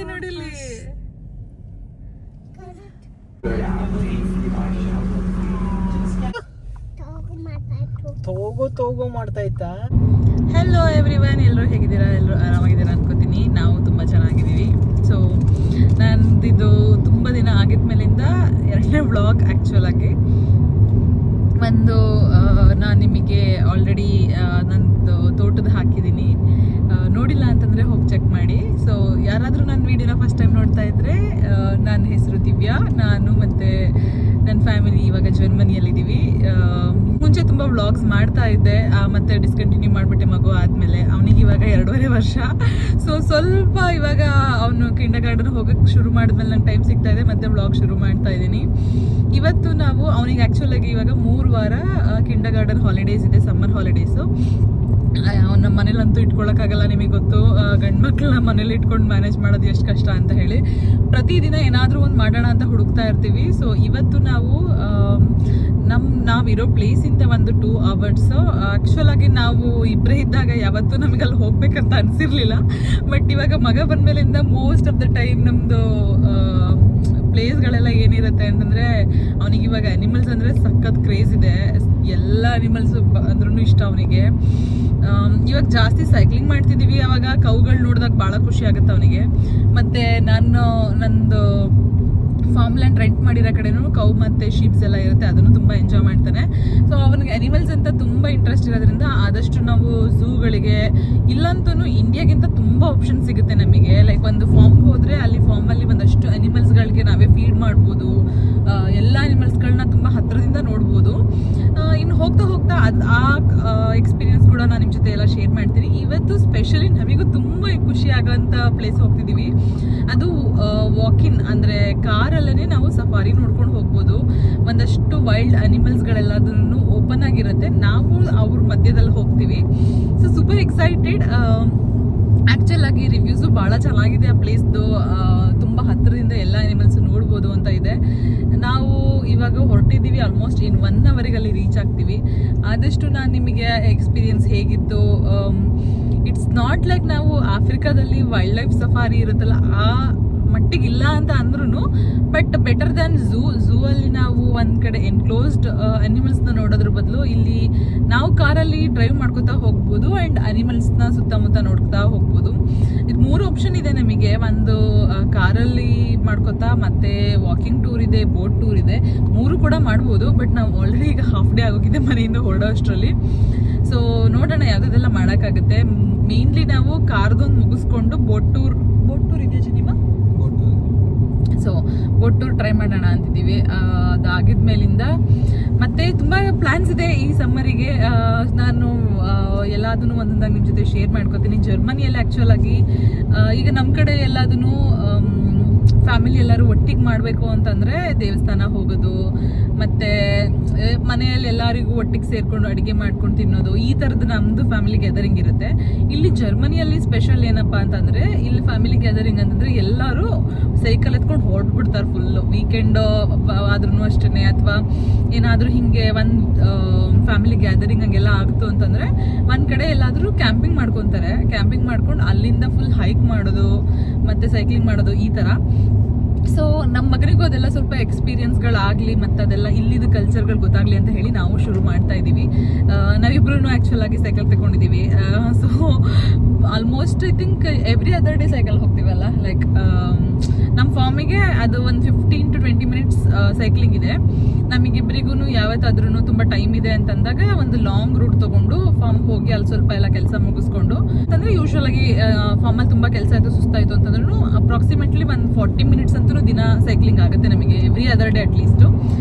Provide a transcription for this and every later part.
ನೋಡಿಲ್ಲಿ ತೋಗೋ ಮಾಡ್ತಾ ಇತ್ತಾ. Hello everyone, ಎಲ್ಲರೂ ಹೇಗಿದ್ದೀರಾ? ಎಲ್ಲರೂ ಆರಾಮಾಗಿದ್ದೀರಾ ಅನ್ಕೋತೀನಿ. ನಾವು ತುಂಬ ಚೆನ್ನಾಗಿದ್ದೀವಿ. ಸೊ ನಂದಿದು ತುಂಬ ದಿನ ಆಗಿದ್ಮೇಲಿಂದ 2ನೇ ವ್ಲಾಗ್ ಆ್ಯಕ್ಚುಲ್ ಆಗಿ. ಒಂದು ನಾನು ನಿಮಗೆ ಆಲ್ರೆಡಿ ನಂದು ತೋಟದ ಹಾಕಿದ್ದೀನಿ, ನೋಡಿಲ್ಲ ಅಂತಂದರೆ ಹೋಗಿ ಚೆಕ್ ಮಾಡಿ. ಸೊ ಯಾರಾದರೂ ನನ್ನ ವೀಡಿಯೋನ ಫಸ್ಟ್ ಟೈಮ್ ನೋಡ್ತಾ ಇದ್ದರೆ, ನನ್ನ ಹೆಸರು ದಿವ್ಯಾ. ನಾನು ಮತ್ತು ನನ್ನ ಫ್ಯಾಮಿಲಿ ಇವಾಗ ಜರ್ಮನಿಯಲ್ಲಿದ್ದೀವಿ. ಮುಂಚೆ ತುಂಬ ವ್ಲಾಗ್ಸ್ ಮಾಡ್ತಾ ಇದ್ದೆ, ಮತ್ತು ಡಿಸ್ಕಂಟಿನ್ಯೂ ಮಾಡಿಬಿಟ್ಟೆ ಮಗು ಆದಮೇಲೆ. ಅವನಿಗೆ ಇವಾಗ 2.5 ವರ್ಷ. ಸೊ ಸ್ವಲ್ಪ ಇವಾಗ ಅವನು ಕಿಂಡರ್ಗಾರ್ಟನ್ ಹೋಗೋಕ್ಕೆ ಶುರು ಮಾಡಿದ್ಮೇಲೆ ನಂಗೆ ಟೈಮ್ ಸಿಗ್ತಾ ಇದೆ, ಮತ್ತು ವ್ಲಾಗ್ ಶುರು ಮಾಡ್ತಾ ಇದ್ದೀನಿ. ಇವತ್ತು ನಾವು ಅವನಿಗೆ ಆ್ಯಕ್ಚುಲಾಗಿ ಇವಾಗ 3 ವಾರ ಕಿಂಡರ್ಗಾರ್ಟನ್ ಹಾಲಿಡೇಸ್ ಇದೆ, ಸಮ್ಮರ್ ಹಾಲಿಡೇಸು. ನಮ್ಮ ಮನೇಲಂತೂ ಇಟ್ಕೊಳ್ಳೋಕ್ಕಾಗಲ್ಲ, ನಿಮಗೆ ಗೊತ್ತು, ಗಂಡು ಮಕ್ಕಳನ್ನ ಮನೇಲಿ ಇಟ್ಕೊಂಡು ಮ್ಯಾನೇಜ್ ಮಾಡೋದು ಎಷ್ಟು ಕಷ್ಟ ಅಂತ ಹೇಳಿ. ಪ್ರತಿದಿನ ಏನಾದರೂ ಒಂದು ಮಾಡೋಣ ಅಂತ ಹುಡುಕ್ತಾ ಇರ್ತೀವಿ. ಸೊ ಇವತ್ತು ನಾವು ನಾವಿರೋ ಪ್ಲೇಸಿಂದ ಒಂದು 2 hours. ಆ್ಯಕ್ಚುಲಾಗಿ ನಾವು ಇಬ್ಬರೇ ಇದ್ದಾಗ ಯಾವತ್ತೂ ನಮಗೆ ಅಲ್ಲಿ ಹೋಗ್ಬೇಕಂತ ಅನಿಸಿರ್ಲಿಲ್ಲ. ಬಟ್ ಇವಾಗ ಮಗ ಬಂದಮೇಲಿಂದ ಮೋಸ್ಟ್ ಆಫ್ ದ ಟೈಮ್ ನಮ್ಮದು ಪ್ಲೇಸ್ಗಳೆಲ್ಲ ಏನಿರುತ್ತೆ ಅಂತಂದರೆ, ಅವನಿಗೆ ಇವಾಗ ಅನಿಮಲ್ಸ್ ಅಂದರೆ ಸಖತ್ ಕ್ರೇಜ್ ಇದೆ. ಎಲ್ಲ ಅನಿಮಲ್ಸು ಅಂದ್ರೂ ಇಷ್ಟ ಅವನಿಗೆ. ಇವಾಗ ಜಾಸ್ತಿ ಸೈಕ್ಲಿಂಗ್ ಮಾಡ್ತಿದ್ದೀವಿ. ಅವಾಗ ಕೌಗಳು ನೋಡಿದಾಗ ಭಾಳ ಖುಷಿ ಆಗುತ್ತೆ ಅವನಿಗೆ. ಮತ್ತು ನಂದು ಫಾರ್ಮ್ ಲ್ಯಾಂಡ್ ರೆಂಟ್ ಮಾಡಿರೋ ಕಡೆನೂ ಕೌ ಮತ್ತು ಶೀಪ್ಸ್ ಎಲ್ಲ ಇರುತ್ತೆ, ಅದನ್ನು ತುಂಬ ಎಂಜಾಯ್ ಮಾಡ್ತಾನೆ. ಸೊ ಅವನಿಗೆ ಅನಿಮಲ್ಸ್ ಅಂತ ತುಂಬ ಇಂಟ್ರೆಸ್ಟ್ ಇರೋದ್ರಿಂದ ಆದಷ್ಟು ನಾವು ಝೂಗಳಿಗೆ, ಇಲ್ಲಂತೂ ಇಂಡಿಯಾಗಿಂತ ತುಂಬ ಆಪ್ಷನ್ ಸಿಗುತ್ತೆ ನಮಗೆ. ಲೈಕ್ ಒಂದು ಫಾರ್ಮ್ಗೆ ಹೋದರೆ ಅಲ್ಲಿ ಫಾರ್ಮಲ್ಲಿ ಒಂದಷ್ಟು ಅನಿಮಲ್ಸ್ಗಳಿಗೆ ನಾವೇ ಫೀಡ್ ಮಾಡ್ಬೋದು, ಎಲ್ಲ ಅನಿಮಲ್ಸ್ಗಳನ್ನ ತುಂಬ ಹತ್ತಿರದಿಂದ ನೋಡ್ಬೋದು. ಇನ್ನು ಹೋಗ್ತಾ ಹೋಗ್ತಾ ಆ ಎಕ್ಸ್ಪೀರಿಯನ್ಸ್ ಕೂಡ ನಾನು ನಿಮ್ಮ ಜೊತೆ ಎಲ್ಲ ಶೇರ್ ಮಾಡ್ತೀನಿ. ಇವತ್ತು ಸ್ಪೆಷಲಿ ನಮಗೂ ತುಂಬ ಖುಷಿ ಆಗೋಂಥ ಪ್ಲೇಸ್ ಹೋಗ್ತಿದ್ದೀವಿ. ಅದು ವಾಕಿನ್ ಅಂದರೆ ಕಾರಲ್ಲೇ ನಾವು ಸಫಾರಿ ನೋಡ್ಕೊಂಡು ಹೋಗ್ಬೋದು. ಒಂದಷ್ಟು ವೈಲ್ಡ್ ಅನಿಮಲ್ಸ್ಗಳೆಲ್ಲದನ್ನು ಓಪನ್ ಆಗಿರುತ್ತೆ, ನಾವು ಅವ್ರ ಮಧ್ಯದಲ್ಲಿ ಹೋಗ್ತೀವಿ. So super excited. ಆ್ಯಕ್ಚುಲ್ ಆಗಿ ರಿವ್ಯೂಸು ಭಾಳ ಚೆನ್ನಾಗಿದೆ ಆ ಪ್ಲೇಸ್ದು. ತುಂಬ ಹತ್ತಿರದಿಂದ ಎಲ್ಲ ಅನಿಮಲ್ಸ್ ನೋಡ್ಬೋದು ಅಂತ ಇದೆ. ನಾವು ಇವಾಗ ಹೊರಟಿದ್ದೀವಿ, ಆಲ್ಮೋಸ್ಟ್ ಇನ್ 1 ಅವರಿಗೆ ಅಲ್ಲಿ ರೀಚ್ ಆಗ್ತೀವಿ. ಆದಷ್ಟು ನಾನು ನಿಮಗೆ ಎಕ್ಸ್ಪೀರಿಯನ್ಸ್ ಹೇಗಿತ್ತು, ಇಟ್ಸ್ ನಾಟ್ ಲೈಕ್ ನಾವು ಆಫ್ರಿಕಾದಲ್ಲಿ ವೈಲ್ಡ್ ಲೈಫ್ ಸಫಾರಿ ಇರುತ್ತಲ್ಲ ಆ ಮಟ್ಟಿಗಿಲ್ಲ ಅಂತ ಅಂದ್ರೂ, ಬಟ್ ಬೆಟರ್ ದ್ಯಾನ್ ಝೂ ಅಲ್ಲಿ ನಾವು ಒಂದು ಕಡೆ ಎನ್ಕ್ಲೋಸ್ಡ್ ಅನಿಮಲ್ಸ್ನ ನೋಡೋದ್ರ ಬದಲು ಇಲ್ಲಿ ನಾವು ಕಾರಲ್ಲಿ ಡ್ರೈವ್ ಮಾಡ್ಕೊತಾ ಹೋಗ್ಬೋದು ಆ್ಯಂಡ್ ಅನಿಮಲ್ಸ್ನ ಸುತ್ತಮುತ್ತ ನೋಡ್ಕೊತಾ ಹೋಗ್ಬೋದು. ಇದು 3 ಆಪ್ಷನ್ ಇದೆ ನಮಗೆ. ಒಂದು ಕಾರಲ್ಲಿ ಮಾಡ್ಕೊತಾ, ಮತ್ತೆ ವಾಕಿಂಗ್ ಟೂರ್ ಇದೆ, ಬೋಟ್ ಟೂರ್ ಇದೆ. 3 ಕೂಡ ಮಾಡ್ಬೋದು. ಬಟ್ ನಾವು ಆಲ್ರೆಡಿ ಈಗ ಹಾಫ್ ಡೇ ಆಗೋಗಿದೆ ಮನೆಯಿಂದ ಹೊರಡೋ ಅಷ್ಟರಲ್ಲಿ. ಸೊ ನೋಡೋಣ ಯಾವುದೆಲ್ಲ ಮಾಡೋಕ್ಕಾಗುತ್ತೆ. ಮೇನ್ಲಿ ನಾವು ಕಾರ್ದೊಂದು ಮುಗಿಸ್ಕೊಂಡು ಬೋಟ್ ಟೂರ್ ಇದೆಯಾ cinema, so boat tour try ಮಾಡೋಣ ಅಂತಿದ್ದೀವಿ. ಅದಾಗಿದ್ಮೇಲಿಂದ ಮತ್ತೆ ತುಂಬ ಪ್ಲ್ಯಾನ್ಸ್ ಇದೆ ಈ ಸಮ್ಮರಿಗೆ. ನಾನು ಎಲ್ಲದನ್ನು ಒಂದೊಂದಾಗಿ ನಿಮ್ಮ ಜೊತೆ ಶೇರ್ ಮಾಡ್ಕೊತೀನಿ. ಜರ್ಮನಿಯಲ್ಲಿ ಆ್ಯಕ್ಚುಲ್ ಆಗಿ ಈಗ ನಮ್ಮ ಕಡೆ ಎಲ್ಲದನ್ನು ಫ್ಯಾಮಿಲಿ ಎಲ್ಲರೂ ಒಟ್ಟಿಗೆ ಮಾಡಬೇಕು ಅಂತಂದರೆ ದೇವಸ್ಥಾನ ಹೋಗೋದು, ಮತ್ತು ಮನೆಯಲ್ಲಿ ಎಲ್ಲರಿಗೂ ಒಟ್ಟಿಗೆ ಸೇರಿಕೊಂಡು ಅಡುಗೆ ಮಾಡ್ಕೊಂಡು ತಿನ್ನೋದು, ಈ ಥರದ್ದು ನಮ್ಮದು ಫ್ಯಾಮಿಲಿ ಗ್ಯಾದರಿಂಗ್ ಇರುತ್ತೆ. ಇಲ್ಲಿ ಜರ್ಮನಿಯಲ್ಲಿ ಸ್ಪೆಷಲ್ ಏನಪ್ಪ ಅಂತಂದರೆ, ಇಲ್ಲಿ ಫ್ಯಾಮಿಲಿ ಗ್ಯಾದರಿಂಗ್ ಅಂತಂದರೆ ಎಲ್ಲರೂ ಸೈಕಲ್ ಎತ್ಕೊಂಡು ಹೊರಟ್ಬಿಡ್ತಾರೆ ಫುಲ್ಲು. ವೀಕೆಂಡ್ ಆದ್ರೂ ಅಷ್ಟೇ, ಅಥವಾ ಏನಾದರೂ ಹೀಗೆ ಒಂದು ಫ್ಯಾಮಿಲಿ ಗ್ಯಾದರಿಂಗ್ ಹಂಗೆಲ್ಲ ಆಗ್ತು ಅಂತಂದರೆ ಒಂದು ಕಡೆ ಎಲ್ಲಾದರೂ ಕ್ಯಾಂಪಿಂಗ್ ಮಾಡ್ಕೊತಾರೆ. ಕ್ಯಾಂಪಿಂಗ್ ಮಾಡ್ಕೊಂಡು ಅಲ್ಲಿಂದ ಫುಲ್ ಹೈಕ್ ಮಾಡೋದು ಮತ್ತು ಸೈಕ್ಲಿಂಗ್ ಮಾಡೋದು ಈ ಥರ. ಸೊ ನಮ್ಮ ಮಗನಿಗೂ ಅದೆಲ್ಲ ಸ್ವಲ್ಪ ಎಕ್ಸ್ಪೀರಿಯನ್ಸ್ಗಳಾಗಲಿ ಮತ್ತು ಅದೆಲ್ಲ ಇಲ್ಲಿದ್ದು ಕಲ್ಚರ್ಗಳು ಗೊತ್ತಾಗಲಿ ಅಂತ ಹೇಳಿ ನಾವು ಶುರು ಮಾಡ್ತಾ ಇದ್ದೀವಿ. ನಾವಿಬ್ರು ಆ್ಯಕ್ಚುಲ್ ಆಗಿ ಸೈಕಲ್ ತಗೊಂಡಿದ್ದೀವಿ. So almost I think every other day cycle ಹೋಗ್ತೀವಲ್ಲ. ಲೈಕ್ ನಮ್ಮ ಫಾರ್ಮಿಗೆ ಅದು ಒಂದು 15 to 20 minutes ಸೈಕ್ಲಿಂಗ್ ಇದೆ. ನಮಗಿಬ್ಬರಿಗೂ ಯಾವತ್ತಾದ್ರೂ ತುಂಬ ಟೈಮ್ ಇದೆ ಅಂತಂದಾಗ ಒಂದು ಲಾಂಗ್ ರೂಟ್ ತೊಗೊಂಡು ಫಾರ್ಮ್ಗೆ ಹೋಗಿ ಅಲ್ಲಿ ಸ್ವಲ್ಪ ಎಲ್ಲ ಕೆಲಸ ಮುಗಿಸ್ಕೊಂಡು, ಅಂತಂದರೆ ಯೂಶ್ವಲ್ ಆಗಿ ಫಾರ್ಮಲ್ಲಿ ತುಂಬ ಕೆಲಸ ಆಯಿತು, ಸುಸ್ತಾಯಿತು ಅಂತಂದ್ರೂ ಅಪ್ರಾಕ್ಸಿಮೇಟ್ಲಿ ಒಂದು 40 minutes ಅಂತೂ ದಿನ ಸೈಕ್ಲಿಂಗ್ ಆಗುತ್ತೆ ನಮಗೆ, ಎವ್ರಿ ಅದರ್ ಡೇ ಅಟ್ಲೀಸ್ಟು.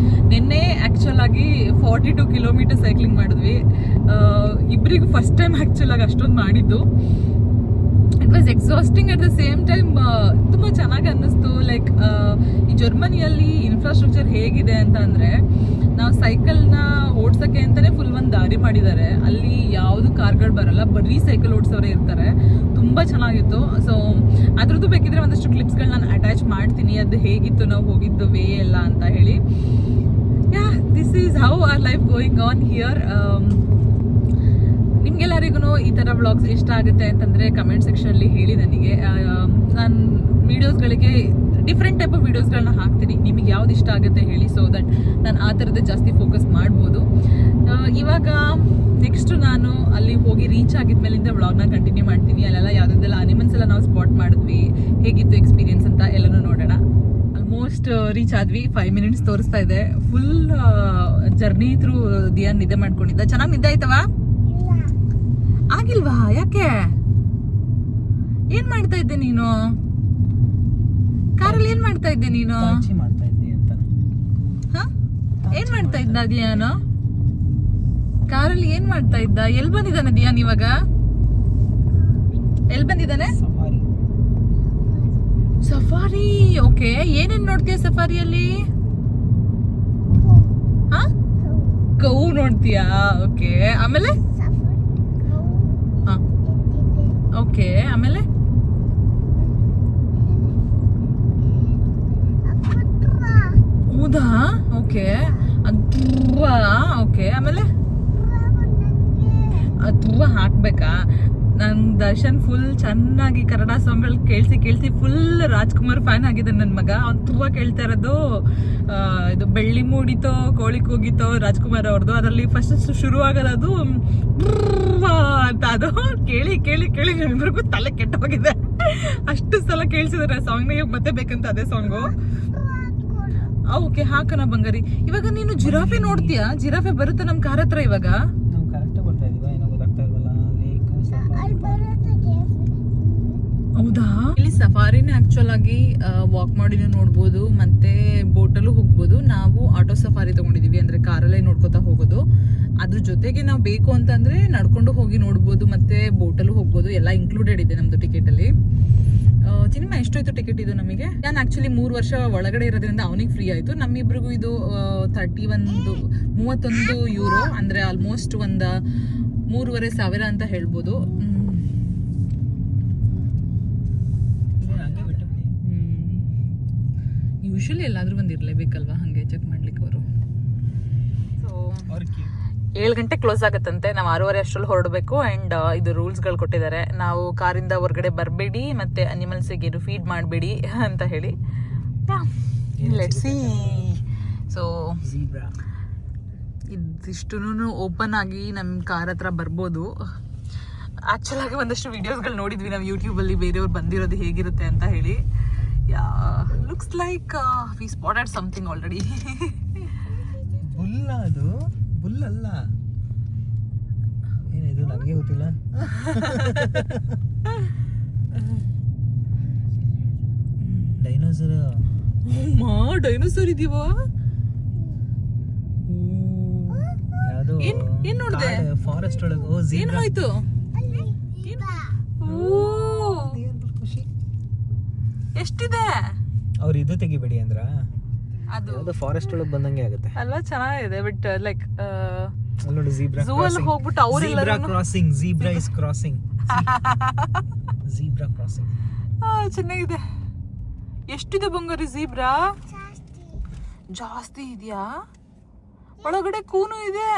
ನಿನ್ನೆ ಆ್ಯಕ್ಚುಲ್ ಆಗಿ 42 kilometers ಸೈಕ್ಲಿಂಗ್ ಮಾಡಿದ್ವಿ. ಇಬ್ಬರಿಗೂ ಫಸ್ಟ್ ಟೈಮ್ ಆ್ಯಕ್ಚುಲ್ ಆಗಿ ಅಷ್ಟೊಂದು ಮಾಡಿದ್ದು. It was exhausting at the same time. ತುಂಬ ಚೆನ್ನಾಗಿ ಅನ್ನಿಸ್ತು. ಲೈಕ್ ಈ ಜರ್ಮನಿಯಲ್ಲಿ ಇನ್ಫ್ರಾಸ್ಟ್ರಕ್ಚರ್ ಹೇಗಿದೆ ಅಂತ ಅಂದರೆ, ನಾವು ಸೈಕಲ್ನ ಓಡ್ಸೋಕ್ಕೆ ಅಂತಲೇ ಫುಲ್ ಒಂದು ದಾರಿ ಮಾಡಿದ್ದಾರೆ. ಅಲ್ಲಿ ಯಾವುದು ಕಾರ್ಗಳು ಬರಲ್ಲ, ಬರೀ ಸೈಕಲ್ ಓಡಿಸೋರೇ ಇರ್ತಾರೆ. ತುಂಬ ಚೆನ್ನಾಗಿತ್ತು. ಸೊ ಅದ್ರದ್ದು ಬೇಕಿದ್ರೆ ಒಂದಷ್ಟು ಕ್ಲಿಪ್ಸ್ಗಳು ನಾನು ಅಟ್ಯಾಚ್ ಮಾಡ್ತೀನಿ, ಅದು ಹೇಗಿತ್ತು ನಾವು ಹೋಗಿದ್ದು ವೇ ಎಲ್ಲ ಅಂತ ಹೇಳಿ. This is how our life going on here. ನಿಮ್ಗೆಲ್ಲರಿಗೂ ಈ ಥರ ವ್ಲಾಗ್ಸ್ ಇಷ್ಟ ಆಗುತ್ತೆ ಅಂತಂದರೆ ಕಮೆಂಟ್ ಸೆಕ್ಷನಲ್ಲಿ ಹೇಳಿ ನನಗೆ. ನಾನು ವೀಡಿಯೋಸ್ಗಳಿಗೆ ಡಿಫ್ರೆಂಟ್ ಟೈಪ್ ಆಫ್ ವೀಡಿಯೋಸ್ಗಳನ್ನ ಹಾಕ್ತೀನಿ, ನಿಮಗೆ ಯಾವ್ದು ಇಷ್ಟ ಆಗುತ್ತೆ ಹೇಳಿ, ಸೊ ದಟ್ ನಾನು ಆ ಥರದ್ದೇ ಜಾಸ್ತಿ ಫೋಕಸ್ ಮಾಡ್ಬೋದು. ಇವಾಗ ನೆಕ್ಸ್ಟ್ ನಾನು ಅಲ್ಲಿ ಹೋಗಿ ರೀಚ್ ಆಗಿದ್ಮೇಲಿಂದ ವ್ಲಾಗ್ನ ಕಂಟಿನ್ಯೂ ಮಾಡ್ತೀನಿ. ಅಲ್ಲೆಲ್ಲ ಯಾವುದೆಲ್ಲ ಅನಿಮಲ್ಸ್ ಎಲ್ಲ ನಾವು ಸ್ಪಾಟ್ ಮಾಡಿದ್ವಿ, ಹೇಗಿತ್ತು ಎಕ್ಸ್ಪೀರಿಯನ್ಸ್ ಅಂತ ಎಲ್ಲನೂ ನೋಡೋಣ. ಆಲ್ಮೋಸ್ಟ್ ರೀಚ್ ಆದ್ವಿ, 5 minutes ತೋರಿಸ್ತಾ ಇದೆ. ಫುಲ್ ಜರ್ನಿ ಥ್ರೂ ದಿಯಾ ನಿದ್ದೆ ಮಾಡ್ಕೊಂಡಿದ್ದ. ಚೆನ್ನಾಗಿ ನಿದ್ದೆ ಆಯ್ತವಾ? ಆಗಿಲ್ವಾ? ಯಾಕೆ? ಏನ್ ಮಾಡ್ತಾ ಇದ್ದೆ ನೀನು ಕಾರಲ್ಲಿ? ಏನ್ ಮಾಡ್ತಾ ಇದ್ದೆ ನೀನು? ಏನ್ ಮಾಡ್ತಾ ಇದ್ದ ದಿಯಾನು ಕಾರಲ್ಲಿ? ಏನ್ ಮಾಡ್ತಾ ಇದ್ದ? ಎಲ್ ಬಂದಿದ್ದಾನೆ ದಿಯಾನ್ ಇವಾಗ? ಎಲ್ ಬಂದಿದ್ದಾನೆ? ಸಫಾರಿ. ಓಕೆ, ಏನೇನ್ ನೋಡ್ತೀಯ ಸಫಾರಿಯಲ್ಲಿ? ಕೌ ನೋಡ್ತೀಯಾ? ಓಕೆ, ಆಮೇಲೆ? ಓಕೆ, ಆಮೇಲೆ? ಹೌದಾ? ಓಕೆ, ಓಕೆ, ಆಮೇಲೆ? ತುಂಬ ಹಾಕ್ಬೇಕಾ? ನನ್ ದರ್ಶನ್ ಫುಲ್ ಚೆನ್ನಾಗಿ ಕನ್ನಡ ಸಾಂಗ್ಗಳು ಕೇಳಿಸಿ ಫುಲ್ ರಾಜ್ಕುಮಾರ್ ಫ್ಯಾನ್ ಆಗಿದೆ ನನ್ನ ಮಗ. ಅವ್ನು ತುಂಬ ಕೇಳ್ತಾ ಇರೋದು ಇದು ಬೆಳ್ಳಿ ಮೂಡಿತೋ ಕೋಳಿ ಕೂಗಿತೋ ರಾಜ್ಕುಮಾರ್ ಅವ್ರದ್ದು. ಅದರಲ್ಲಿ ಫಸ್ಟ್ ಶುರು ಆಗೋದು ಅಂತ. ಅದು ಕೇಳಿ ಕೇಳಿ ಕೇಳಿ ನನಗೂ ತಲೆ ಕೆಟ್ಟೋಗಿದೆ. ಅಷ್ಟು ಸಲ ಕೇಳಿಸಿದಾರೆ ಸಾಂಗ್ನ, ಮತ್ತೆ ಬೇಕಂತ ಅದೇ ಸಾಂಗು. ಓಕೆ, ಹಾಕನ ಬಂಗಾರಿ. ಇವಾಗ ನೀನು ಜಿರಾಫೆ ನೋಡ್ತೀಯಾ? ಜಿರಾಫೆ ಬರುತ್ತೆ ನಮ್ ಕಾರ್ ಹತ್ರ ಇವಾಗ. ಹೌದಾ? ಇಲ್ಲಿ ಸಫಾರಿನ ಆಕ್ಚುಲ್ ಆಗಿ ವಾಕ್ ಮಾಡಿನೂ ನೋಡ್ಬೋದು, ಮತ್ತೆ ಬೋಟಲ್ಲೂ ಹೋಗ್ಬೋದು. ನಾವು ಆಟೋ ಸಫಾರಿ ತಗೊಂಡಿದೀವಿ, ಅಂದ್ರೆ ಕಾರಲ್ಲೇ ನೋಡ್ಕೋತಾ ಹೋಗೋದು. ಅದ್ರ ಜೊತೆಗೆ ನಾವು ಬೇಕು ಅಂತಂದ್ರೆ ನಡ್ಕೊಂಡು ಹೋಗಿ ನೋಡ್ಬೋದು, ಮತ್ತೆ ಬೋಟಲ್ಲೂ ಹೋಗ್ಬೋದು. ಎಲ್ಲ ಇನ್ಕ್ಲೂಡೆಡ್ ಇದೆ ನಮ್ದು ಟಿಕೆಟ್ ಅಲ್ಲಿ. ಸಿನಿಮಾ ಎಷ್ಟೋಯ್ತು ಟಿಕೆಟ್ ಇದು ನಮಗೆ? ನಾನು ಆಕ್ಚುಲಿ 3 ವರ್ಷ ಒಳಗಡೆ ಇರೋದ್ರಿಂದ ಅವನಿಗೆ ಫ್ರೀ ಆಯ್ತು. ನಮ್ಮಿಬ್ರಿಗೂ ಇದು 31 ಯೂರೋ, ಅಂದ್ರೆ ಆಲ್ಮೋಸ್ಟ್ ಒಂದು 3,500 ಅಂತ ಹೇಳ್ಬೋದು. ಯೂಶಲಿ ಎಲ್ಲಾದ್ರೂ ಒಂದು ಇರಲೇಬೇಕಲ್ವಾ, ಹಾಗೆ ಚೆಕ್ ಮಾಡ್ಲಿಕ್ಕೆ ಅವರು. ಸೊ 7 ಗಂಟೆ ಕ್ಲೋಸ್ ಆಗತ್ತಂತೆ, ನಾವು 6:30 ಅಷ್ಟರಲ್ಲಿ ಹೊರಡಬೇಕು. ಆ್ಯಂಡ್ ಇದು ರೂಲ್ಸ್ಗಳು ಕೊಟ್ಟಿದ್ದಾರೆ, ನಾವು ಕಾರಿಂದ ಹೊರಗಡೆ ಬರಬೇಡಿ, ಮತ್ತೆ ಅನಿಮಲ್ಸಿಗೆ ಏನು ಫೀಡ್ ಮಾಡಬೇಡಿ ಅಂತ ಹೇಳಿ. Let's see. ಸೊ ಇದಿಷ್ಟು ಓಪನ್ ಆಗಿ ನಮ್ಮ ಕಾರ್ ಹತ್ರ ಬರ್ಬೋದು. ಆ್ಯಕ್ಚುಲ್ ಆಗಿ ಒಂದಷ್ಟು ವಿಡಿಯೋಸ್ಗಳು ನೋಡಿದ್ವಿ ನಾವು ಯೂಟ್ಯೂಬಲ್ಲಿ, ಬೇರೆಯವ್ರು ಬಂದಿರೋದು ಹೇಗಿರುತ್ತೆ ಅಂತ ಹೇಳಿ. Looks like we spotted something already. ಬುಲ್ಲ, ಅದು ಬುಲ್ ಅಲ್ಲ, ಏನಿದು ನನಗೆ ಗೊತ್ತಿಲ್ಲ. ಡೈನೋಸರ್. ಡೈನೋಸರ್ ಇದೀವಾ? ಯಾವುದು? ಏನ್ ನೋಡಿದೆ? ಫಾರೆಸ್ಟ್ ಒಳಗೆ. ಓ, ಏನು ಆಯ್ತು? ಎಷ್ಟಿದೆ? ಅವ್ರು ಇದು ತೆಗಿಬೇಡಿ ಅಂದ್ರ ಅದು ಯಾವ್ದೋ ಫಾರೆಸ್ಟ್ ಒಳಗೆ ಬಂದಂಗೆ ಆಗುತ್ತೆ ಅಲ್ವಾ? ಚೆನ್ನಾಗಿದೆ. ಬಟ್ ಲೈಕ್ ನೋಡಿ, ಝೀಬ್ರಾ ಝೂ ಅಲ್ಲಿ ಹೋಗ್ಬಿಟ್ಟು zebra crossing. Zebra is crossing. Zebra crossing ಚೆನ್ನಾಗಿದೆ. ಎಷ್ಟಿದೆ ಬಂಗಾರಿ ಝೀಬ್ರಾ? ಜಾಸ್ತಿ ಇದೆಯಾ? ಒಳಗಡೆ ಕೂನು ಇದೆ.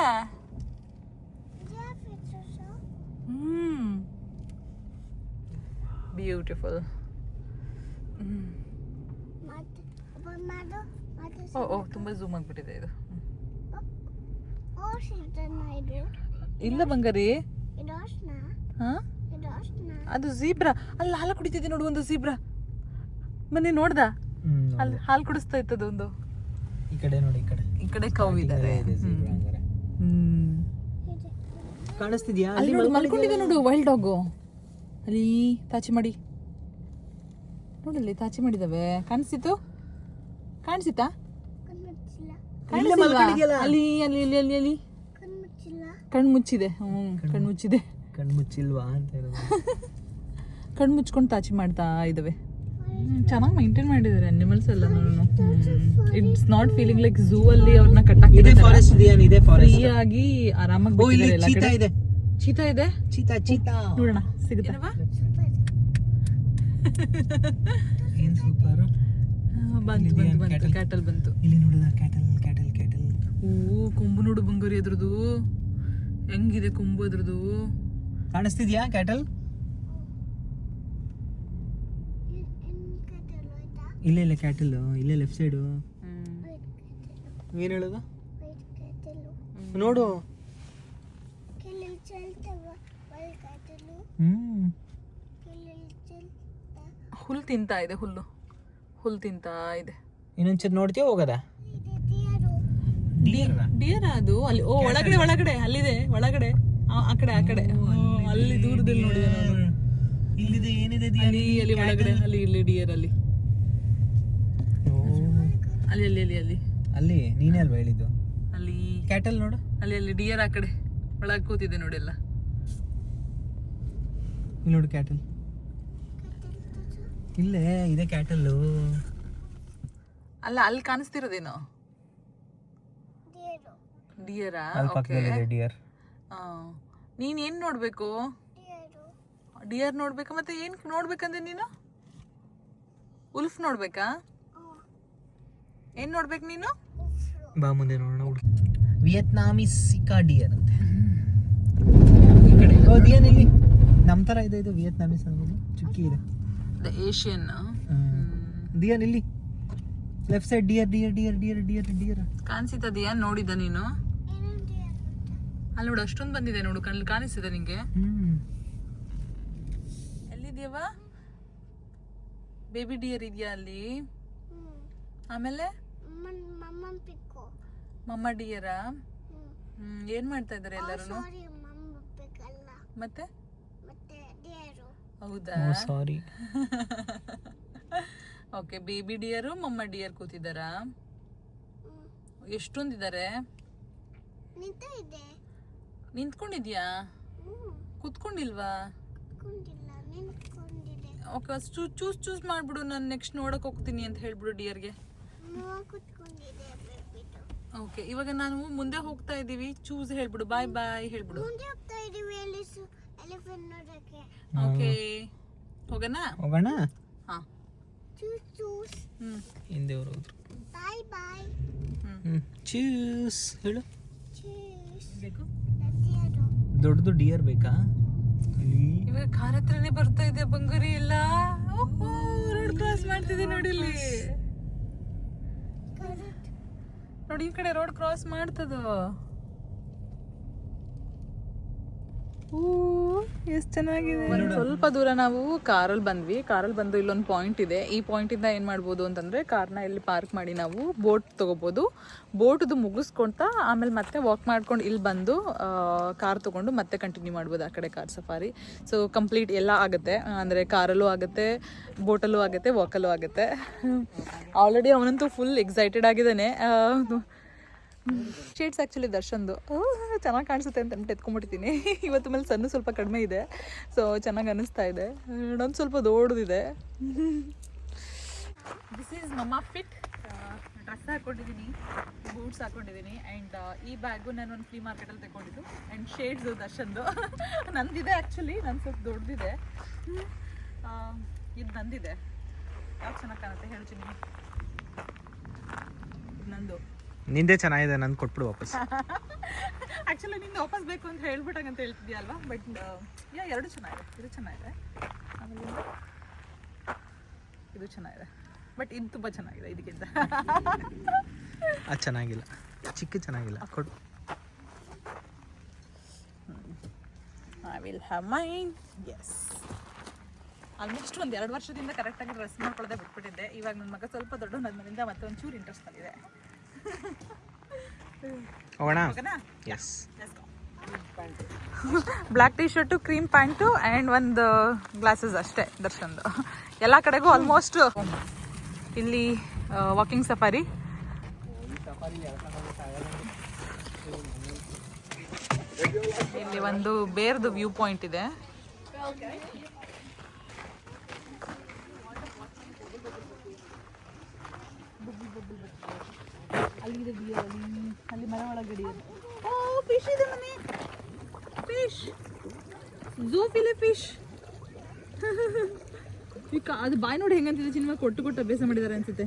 ಬ್ಯೂಟಿಫುಲ್. ಓ ತುಂಬಾ ಝೂಮ್ ಆಗ್ಬಿಟ್ಟಿದೆ ಇದು. ಇಲ್ಲ ಬಂಗಾರಿ, ಹಾ ಅದು ಝೀಬ್ರಾ. ಅಲ್ಲಿ ಹಾಲು ಕುಡಿತಿದೆ ನೋಡು, ಒಂದು ಝೀಬ್ರಾ. ಬನ್ನಿ, ನೋಡ್ದ? ಅಲ್ಲಿ ಹಾಲು ಕುಡಿಸ್ತಾ ಇತ್ತದು ಒಂದು. ಈ ಕಡೆ ನೋಡಿ, ಈ ಕಡೆ ಕೌ ಇದ್ದಾರೆ. ಕಾಣಿಸ್ತಿದ್ಯಾ? ಅಲ್ಲಿ ನೋಡಿ ಮಲ್ಕೊಂಡಿದೆ ನೋಡು, ವೈಲ್ಡ್ ಡಾಗು. ಅಲ್ಲಿ ತಾಚಿ ಮಾಡಿ ನೋಡಲ್ಲಿ, ತಾಚಿ ಮಾಡಿದಾವೆ. ಕಾಣಿಸ್ತಿತ್ತು? ಕಾಣಿಸಿತಾ? ಅಲ್ಲಿ ಅಲ್ಲಿ ಅಲ್ಲಿ ಅಲ್ಲಿ ಅಲ್ಲಿ ಕಣ್ಣು ಮುಚ್ಚಿದೆ. ಕಣ್ಣು ಮುಚ್ಚಿದೆ. ಕಣ್ಣು ಮುಚ್ಚಿಲ್ವಾ ಅಂತ ಹೇಳೋದು. ಕಣ್ಣು ಮುಚ್ಕೊಂಡು ತಾಚಿ ಮಾಡ್ತಾ ಇದಾವೆ. ಚೆನ್ನಾಗಿ ಮೈಂಟೈನ್ ಮಾಡಿದ್ದಾರೆ ಅನಿಮಲ್ಸ್ ಎಲ್ಲ. It's not feeling like zoo ಅಲ್ಲಿ ಅವ್ರನ್ನ ಕಟ್ಟಾಕಿದೆ. ಫ್ರೀ ಆಗಿ ಆರಾಮಾಗಿ ಚೀತಾ ಇದೆ. ಚೀತಾ ನೋಡೋಣ, ಸಿಗುತ್ತೆ. ಏನ್ ಸೂಪರ್. ಬಂತು ಕ್ಯಾಟಲ್ ಬಂತು. ಇಲ್ಲಿ ನೋಡಿದ ಕ್ಯಾಟಲ್. ಓ, ಕೊಂಬು ನೋಡು ಬಂಗಾರಿ ಅದ್ರದ್ದು. ಹೆಂಗಿದೆ ಕೊಂಬೋದ್ರದ್ದು. ಕಾಣಿಸ್ತಿದ್ಯಾ ಕ್ಯಾಟಲ್? ಇಲ್ಲ ಕ್ಯಾಟಲ್ ಇಲ್ಲೇ ಲೆಫ್ಟ್ ಸೈಡು. ಏನ್ ಹೇಳೋದು? ನೋಡು. ಹುಲ್ ತಿಂತಾ ಇದೆ, ಹುಲ್ ತಿಂತಾ ಇದೆ. ಇನ್ನೊಂಚೂರು ನೋಡ್ತೀಯ ಹೋಗದ? ಡಿಯರ್ ಅದು ಅಲ್ಲಿ. ಓ ಒಳಗಡೆ ಅಲ್ಲಿದೆ, ಒಳಗಡೆ ಆ ಕಡೆ ಅಲ್ಲಿ ದೂರದಲ್ಲಿ ನೋಡಿದೆ ನಾನು. ಇಲ್ಲಿದೆ ಏನಿದೆ? ಅಲ್ಲಿ ಒಳಗಡೆ ಅಲ್ಲಿ ಡಿಯರ್ ಅಲ್ಲಿ ಅಲ್ಲಿ ನೀನೇ ಅಲ್ವಾ ಹೇಳಿದ್ದು? ಅಲ್ಲಿ ಕ್ಯಾಟಲ್ ನೋಡು. ಅಲ್ಲಿ ಡಿಯರ್ ಆ ಕಡೆ ಒಳಗೆ ಕೂತಿದೆ ನೋಡಿ. ಎಲ್ಲ ಇಲ್ಲಿ ನೋಡು ಕ್ಯಾಟಲ್. ಇಲ್ಲೇ ಇದೆ ಕ್ಯಾಟಲ್ಲು. ಅಲ್ಲ ಅಲ್ಲಿ ಕಾಣಿಸ್ತಿರೋದೇನು? ಡಿಯರಾ? ಡಿಯರ್. ನೀನ್ ಏನ್ ನೋಡ್ಬೇಕು? ಡಿಯರ್ ನೋಡ್ಬೇಕಾ? ಮತ್ತೆ ಏನ್ ನೋಡ್ಬೇಕಂದ್ರೆ ನೀನು? ಉಲ್ಫ್ ನೋಡ್ಬೇಕಾ? ಏನ್ ನೋಡ್ಬೇಕು ನೀನು? ಬಾ ಮುಂದೆ ನೋಡೋಣ. ವಿಯತ್ನಾಮೀಸ್ ಸಿಕಾ ಡಿಯರ್ ಅಂತೆ. ಇದೇನು ಇಲ್ಲಿ ನಮ್ಮ ತರ ಇದೆ. ಇದು ವಿಯತ್ನಾಮೀಸ್ ಅನ್ನೋದು ಚುಕ್ಕಿ ಇದೆ. ಏಷ್ಯನ್ ದಿಯನ್ ಇಲ್ಲಿ ಲೆಫ್ಟ್ ಸೈಡ್. ಡಿಯರ್ ಕಾಣಿಸ್ತದೆಯಾ? ನೋಡಿದ ನೀನು? ಅಲ್ಲಿ ನೋಡು, ಅಷ್ಟೊಂದು ಬಂದಿದೆ ನೋಡು. ಕಣ್ಣಲ್ಲಿ ಕಾಣಿಸ್ತಿದೆ ನಿಂಗೆ? ಎಲ್ಲಿದ್ಯವ? ಬೇಬಿ ಡಿಯರ್ ಇದೆಯಾ ಅಲ್ಲಿ? ಆಮೇಲೆ ಮಮ್ಮ ಡಿಯರ. ಏನ್ ಮಾಡ್ತಾ ಇದಾರೆ ಎಲ್ಲರೂ? ಮತ್ತೆ ಹೌದಾ? ಸಾರಿ. Okay, baby dear mamma dear ಕೂತಿದಾರಾ? ಎಷ್ಟೊಂದಿದ್ದಾರೆ? ನಿಂತ್ಕೊಂಡಿದ್ಯಾ? ಕೂತ್ಕೊಂಡಿಲ್ವಾ? ಓಕೆ, ಚೂಸ್ ಮಾಡ್ಬಿಡು. ನಾನು ನೆಕ್ಸ್ಟ್ ನೋಡಕ್ ಹೋಗ್ತೀನಿ ಅಂತ ಹೇಳ್ಬಿಡು ಡಿಯರ್ಗೆ. ಓಕೆ, ಇವಾಗ ನಾನು ಮುಂದೆ ಹೋಗ್ತಾ ಇದೀವಿ. ಚೂಸ್ ಹೇಳ್ಬಿಡು. ಬಾಯ್ ಬಾಯ್ ಹೇಳ್ಬಿಡು. ಓಕೆ, ಹೋಗೋಣ? ಹಾ, ಹಿಂದೆ ಅವರು ಹೋದ್ರು. ಚೂಸ್ ಹೇಳು. ದೊಡ್ಡದು ಡಿಯರ್ ಬೇಕಾ? ಇವಾಗ ಕಾರ್ ಹತ್ರನೇ ಬರ್ತಾ ಇದೆ ಬಂಗಾರಿ ಎಲ್ಲ. ರೋಡ್ ಕ್ರಾಸ್ ಮಾಡ್ತಿದೆ ನೋಡಿ. ಇಲ್ಲಿ ನೋಡಿ, ಈ ಕಡೆ ರೋಡ್ ಕ್ರಾಸ್ ಮಾಡ್ತದ. ಎಷ್ಟು ಚೆನ್ನಾಗಿದೆ. ಸ್ವಲ್ಪ ದೂರ ನಾವು ಕಾರಲ್ಲಿ ಬಂದ್ವಿ. ಕಾರಲ್ಲಿ ಬಂದು ಇಲ್ಲೊಂದು ಪಾಯಿಂಟ್ ಇದೆ. ಈ ಪಾಯಿಂಟಿಂದ ಏನು ಮಾಡ್ಬೋದು ಅಂತಂದರೆ, ಕಾರ್ನ ಇಲ್ಲಿ ಪಾರ್ಕ್ ಮಾಡಿ ನಾವು ಬೋಟ್ ತೊಗೋಬೋದು. ಬೋಟ್ದು ಮುಗಿಸ್ಕೊಳ್ತಾ ಆಮೇಲೆ ಮತ್ತೆ ವಾಕ್ ಮಾಡ್ಕೊಂಡು ಇಲ್ಲಿ ಬಂದು ಕಾರ್ ತೊಗೊಂಡು ಮತ್ತೆ ಕಂಟಿನ್ಯೂ ಮಾಡ್ಬೋದು ಆ ಕಡೆ ಕಾರ್ ಸಫಾರಿ. ಸೊ ಕಂಪ್ಲೀಟ್ ಎಲ್ಲ ಆಗುತ್ತೆ. ಅಂದರೆ ಕಾರಲ್ಲೂ ಆಗುತ್ತೆ, ಬೋಟಲ್ಲೂ ಆಗುತ್ತೆ, ವಾಕಲ್ಲೂ ಆಗುತ್ತೆ. ಆಲ್ರೆಡಿ ಅವನಂತೂ ಫುಲ್ ಎಕ್ಸೈಟೆಡ್ ಆಗಿದ್ದಾನೆ. ಶೇಡ್ಸ್ ಆ್ಯಕ್ಚುಲಿ ದರ್ಶನ್ದು ಚೆನ್ನಾಗಿ ಕಾಣಿಸುತ್ತೆ ಅಂತ ಎತ್ಕೊಂಡ್ಬಿಟ್ಟಿದ್ದೀನಿ. ಇವತ್ತು ಮೇಲೆ ಸಣ್ಣ ಸ್ವಲ್ಪ ಕಡಿಮೆ ಇದೆ, ಸೊ ಚೆನ್ನಾಗಿ ಅನ್ನಿಸ್ತಾ ಇದೆ. ಒಂದು ಸ್ವಲ್ಪ ದೊಡ್ಡದಿದೆ. This is mamma fit. Dress ಹಾಕ್ಕೊಂಡಿದ್ದೀನಿ, ಬೂಟ್ಸ್ ಹಾಕ್ಕೊಂಡಿದ್ದೀನಿ. ಆ್ಯಂಡ್ ಈ ಬ್ಯಾಗು ನಾನು ಒಂದು ಫ್ಲೀ ಮಾರ್ಕೆಟಲ್ಲಿ ತಗೊಂಡಿದ್ದು. ಆ್ಯಂಡ್ ಶೇಡ್ಸು ದರ್ಶನ್ದು ನಂದಿದೆ. ಆ್ಯಕ್ಚುಲಿ ನನ್ನ ಸ್ವಲ್ಪ ದೊಡ್ಡದಿದೆ. ಇದು ನಂದಿದೆ. ಯಾವ್ದು ಚೆನ್ನಾಗಿ ಕಾಣುತ್ತೆ ಹೇಳ್ತೀನಿ. ನಂದು ನಿಂದೆ ಚೆನ್ನಾಗಿದೆ, ನಂದು ಕೊಟ್ಬಿಡು ವಾಪಸ್. ಆ್ಯಕ್ಚುಲಿ ನಿಂದು ವಾಪಸ್ ಬೇಕು ಅಂತ ಹೇಳ್ಬಿಟ್ಟಂಗಂತ ಹೇಳ್ತಿದ್ಯಾ ಅಲ್ವಾ? ಬಟ್ ಎರಡು ಚೆನ್ನಾಗಿದೆ. ಇದು ಚೆನ್ನಾಗಿದೆ, ಆಮೇಲೆ ಇದು ಚೆನ್ನಾಗಿದೆ. ಬಟ್ ಇದು ತುಂಬ ಚೆನ್ನಾಗಿದೆ ಇದಕ್ಕಿಂತ. ಅದು ಚೆನ್ನಾಗಿಲ್ಲ, ಚಿಕ್ಕ ಚೆನ್ನಾಗಿಲ್ಲ. ಕೊಡು. I will have mine. Yes, almost ಒಂದು 2 ವರ್ಷದಿಂದ ಕರೆಕ್ಟಾಗಿ ಡ್ರೆಸ್ ಮಾಡ್ಕೊಳ್ಳೋದೇ ಬಿಟ್ಬಿಟ್ಟಿದ್ದೆ. ಇವಾಗ ನನ್ನ ಮಗ ಸ್ವಲ್ಪ ದೊಡ್ಡವನಾದ್ಮೇಲಿಂದ ಮತ್ತೆ ಒಂಚೂರು ಇಂಟ್ರೆಸ್ಟ್ ಬಂದಿದೆ. ಹೋಗೋಣ? Yes. Black T shirt, cream pants and ಒಂದು ಗ್ಲಾಸಸ್ ಅಷ್ಟೇ ದರ್ಶನ್ದು. ಎಲ್ಲ ಕಡೆಗೂ ಆಲ್ಮೋಸ್ಟ್ ಇಲ್ಲಿ ವಾಕಿಂಗ್ ಸಫಾರಿ. ಇಲ್ಲಿ ಒಂದು ಬೇರ್ದು ವ್ಯೂ ಪಾಯಿಂಟ್ ಇದೆ. ಅಲ್ಲಿ ಮರ ಒಳಗಡೆ ಫಿಶ್ ಇದೆ. ಮನೆ ಫಿಶ್ ಝೂಫಿಲೆ ಫಿಶ್. ಅದು ಬಾಯ್ ನೋಡಿ ಹೆಂಗಂತಿದೆ. ಸಿನಿಮಾ ಕೊಟ್ಟು ಅಭ್ಯಾಸ ಮಾಡಿದ್ದಾರೆ ಅನ್ಸುತ್ತೆ.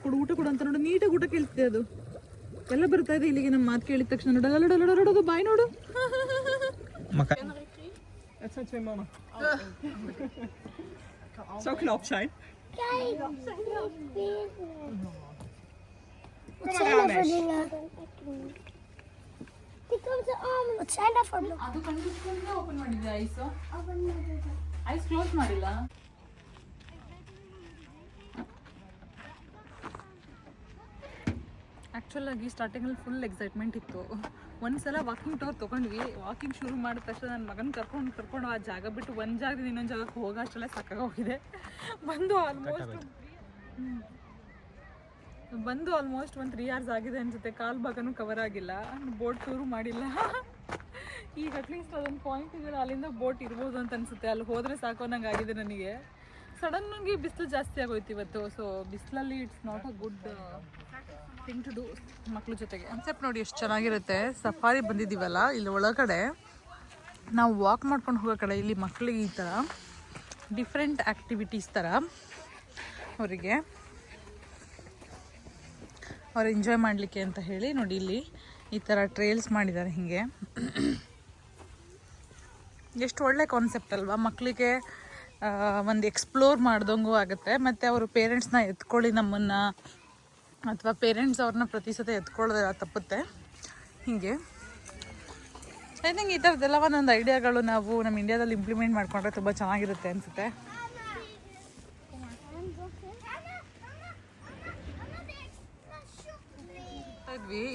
ಕೊಡು ಊಟ ಕೊಡು ಅಂತ ನೋಡಿ ನೀಟಾಗಿ ಊಟ ಕೇಳ್ತಿದೆ ಅದು. ಎಲ್ಲ ಬರ್ತಾ ಇದೆ ಇಲ್ಲಿಗೆ ನಮ್ಮ ಮಾತು ಕೇಳಿದ ತಕ್ಷಣ ನೋಡೋದು ಬಾಯ್ ನೋಡು. Het zijn 2 mannen. Zou knap zijn. Kijk, Kom maar aan, meisje. Die komt er allemaal. Wat zijn dat voor blokken? ಅದು ಕಂಡು ಓಪನ್ ಮಾಡಿದ್ದೆ ಐಸ್ ಕ್ಲೋಸ್ ಮಾಡಿಲ್ಲ. ಆ್ಯಕ್ಚುಲಾಗಿ ಸ್ಟಾರ್ಟಿಂಗಲ್ಲಿ ಫುಲ್ ಎಕ್ಸೈಟ್ಮೆಂಟ್ ಇತ್ತು. ಒಂದ್ಸಲ ವಾಕಿಂಗ್ ಟೂರ್ ತೊಗೊಂಡ್ವಿ. ವಾಕಿಂಗ್ ಶುರು ಮಾಡಿದ ತಕ್ಷಣ ನನ್ನ ಮಗನ ಕರ್ಕೊಂಡು ಆ ಜಾಗ ಬಿಟ್ಟು ಒಂದು ಜಾಗದಿಂದ ಇನ್ನೊಂದು ಜಾಗಕ್ಕೆ ಹೋಗೋಷ್ಟರಲ್ಲೇ ಸಾಕಾಗೋಗಿದೆ. ಬಂದು ಆಲ್ಮೋಸ್ಟ್ ಒಂದು 3 hours ಆಗಿದೆ ಅನ್ಸುತ್ತೆ. ಕಾಲು ಭಾಗನೂ ಕವರ್ ಆಗಿಲ್ಲ, ಬೋಟ್ ಟೂರು ಮಾಡಿಲ್ಲ. ಈಗ ಅಟ್ಲೀಸ್ಟ್ ಅದೊಂದು ಪಾಯಿಂಟ್ ಇದೆ, ಅಲ್ಲಿಂದ ಬೋಟ್ ಇರ್ಬೋದು ಅಂತ ಅನ್ಸುತ್ತೆ. ಅಲ್ಲಿ ಹೋದರೆ ಸಾಕು ಅನ್ನಂಗೆ ಆಗಿದೆ ನನಗೆ. ಸಡನ್ನಾಗಿ ಬಿಸಿಲು ಜಾಸ್ತಿ ಆಗೋಯ್ತು ಇವತ್ತು. ಸೊ ಬಿಸಿಲಲ್ಲಿ it's not a good thing to do ಮಕ್ಳ ಜೊತೆಗೆ. ಕಾನ್ಸೆಪ್ಟ್ ನೋಡಿ ಎಷ್ಟು ಚೆನ್ನಾಗಿರುತ್ತೆ. ಸಫಾರಿ ಬಂದಿದ್ದೀವಲ್ಲ, ಇಲ್ಲಿ ಒಳಗಡೆ ನಾವು ವಾಕ್ ಮಾಡ್ಕೊಂಡು ಹೋಗೋ ಕಡೆ ಇಲ್ಲಿ ಮಕ್ಕಳಿಗೆ ಈ ಥರ ಡಿಫ್ರೆಂಟ್ ಆ್ಯಕ್ಟಿವಿಟೀಸ್ ಥರ ಅವರಿಗೆ ಅವ್ರು ಎಂಜಾಯ್ ಮಾಡಲಿಕ್ಕೆ ಅಂತ ಹೇಳಿ ನೋಡಿ ಇಲ್ಲಿ ಈ ಥರ ಟ್ರೇಲ್ಸ್ ಮಾಡಿದ್ದಾರೆ. ಹೀಗೆ ಎಷ್ಟು ಒಳ್ಳೆ ಕಾನ್ಸೆಪ್ಟ್ ಅಲ್ವಾ. ಮಕ್ಕಳಿಗೆ ಒಂದು ಎಕ್ಸ್ಪ್ಲೋರ್ ಮಾಡ್ದಂಗೂ ಆಗುತ್ತೆ. ಮತ್ತು ಅವರು ಪೇರೆಂಟ್ಸ್ನ ಎತ್ಕೊಳ್ಳಿ ನಮ್ಮನ್ನು, ಅಥವಾ ಪೇರೆಂಟ್ಸ್ ಅವ್ರನ್ನ ಪ್ರತಿ ಸತಿ ಎತ್ಕೊಳ್ಳೋದು ತಪ್ಪುತ್ತೆ. ಹೀಗೆ ಐ ಥಿಂಕ್ ಈ ಥರದ್ದೆಲ್ಲ ಒಂದೊಂದು ಐಡಿಯಾಗಳು ನಾವು ನಮ್ಮ ಇಂಡಿಯಾದಲ್ಲಿ ಇಂಪ್ಲಿಮೆಂಟ್ ಮಾಡಿಕೊಂಡ್ರೆ ತುಂಬ ಚೆನ್ನಾಗಿರುತ್ತೆ ಅನಿಸುತ್ತೆ.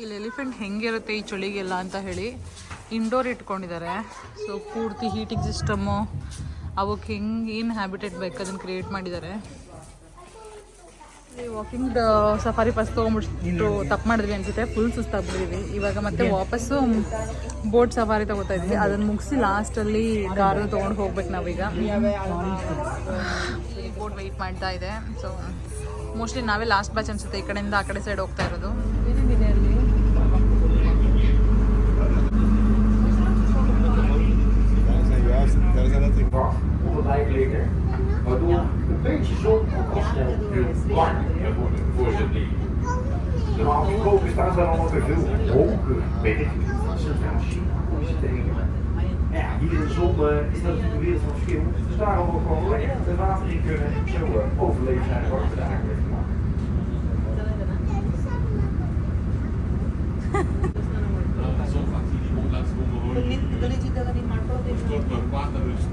ಇಲ್ಲಿ ಎಲಿಫೆಂಟ್ ಹೆಂಗಿರುತ್ತೆ ಈ ಚಳಿಗೆಲ್ಲ ಅಂತ ಹೇಳಿ ಇಂಡೋರ್ ಇಟ್ಕೊಂಡಿದ್ದಾರೆ. ಸೊ ಪೂರ್ತಿ ಹೀಟಿಂಗ್ ಸಿಸ್ಟಮ್ಮು, ಅವಕ್ಕೆ ಏನು ಹ್ಯಾಬಿಟೇಟ್ ಬೇಕು ಅದನ್ನು ಕ್ರಿಯೇಟ್ ಮಾಡಿದ್ದಾರೆ. ವಾಕಿಂಗ್ ಸಫಾರಿ ಫಸ್ಟ್ ತೊಗೊಂಡ್ಬಿಟ್ಟು ತಪ್ಪು ಮಾಡಿದ್ವಿ ಅನಿಸುತ್ತೆ. ಫುಲ್ ಸುಸ್ತಾಗ್ಬಿಟ್ಟಿದ್ವಿ. ಇವಾಗ ಮತ್ತೆ ವಾಪಸ್ಸು ಬೋಟ್ ಸಫಾರಿ ತೊಗೋತಾ ಇದ್ವಿ. ಅದನ್ನು ಮುಗಿಸಿ ಲಾಸ್ಟಲ್ಲಿ ಕಾರು ತೊಗೊಂಡು ಹೋಗ್ಬೇಕು ನಾವೀಗ. ಬೋಟ್ ವೆಯ್ಟ್ ಮಾಡ್ತಾ ಇದೆ. ಸೊ ಮೋಸ್ಟ್ಲಿ ನಾವೇ ಲಾಸ್ಟ್ ಬ್ಯಾಚ್ ಅನಿಸುತ್ತೆ ಈ ಕಡೆಯಿಂದ ಆ ಕಡೆ ಸೈಡ್ ಹೋಗ್ತಾ ಇರೋದು. ಏನೇನಿದೆ ಅಲ್ಲಿ? Waardoor een beetje zon al snel heel warm voor ze liggen. Normaal gesproken staan ze dan op een veel hoger berg. Centraal China is het enige. Ja, hier in de zon is dat natuurlijk een wereld van verschil. Dus daarom ook gewoon lekker het water in kunnen en zo overleven zijn de warmte dagen heeft gemaakt. Zo gaat hij die mond laten komen hoor. Waterrust.